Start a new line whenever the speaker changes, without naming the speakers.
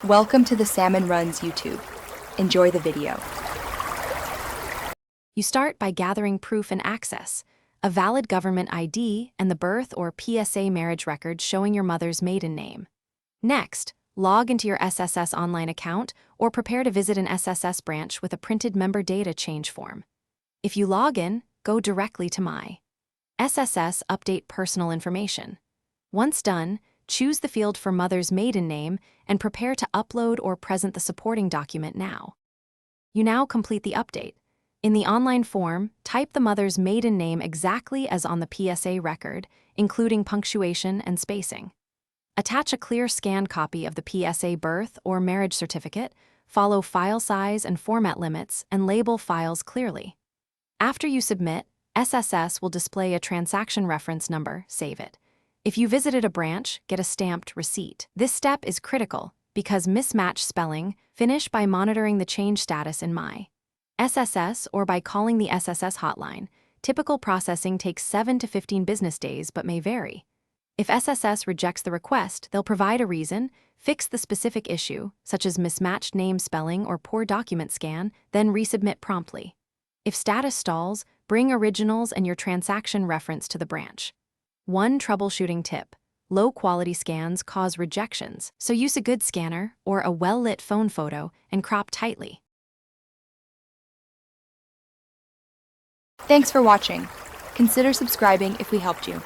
Welcome to the Salmon Runs YouTube. Enjoy the video.
You start by gathering proof and access, a valid government ID and the birth or PSA marriage record showing your mother's maiden name. Next, log into your SSS online account or prepare to visit an SSS branch with a printed member data change form. If you log in, go directly to My SSS Update Personal Information. Once done, choose the field for mother's maiden name and prepare to upload or present the supporting document now. You now complete the update. In the online form, type the mother's maiden name exactly as on the PSA record, including punctuation and spacing. Attach a clear scanned copy of the PSA birth or marriage certificate, follow file size and format limits, and label files clearly. After you submit, SSS will display a transaction reference number, save it. If you visited a branch, get a stamped receipt. This step is critical because mismatch spelling, finish by monitoring the change status in My SSS or by calling the SSS hotline. Typical processing takes 7 to 15 business days but may vary. If SSS rejects the request, they'll provide a reason, fix the specific issue, such as mismatched name spelling or poor document scan, then resubmit promptly. If status stalls, bring originals and your transaction reference to the branch. One troubleshooting tip: low-quality scans cause rejections, so use a good scanner or a well-lit phone photo and crop tightly.
Thanks for watching. Consider subscribing if we helped you.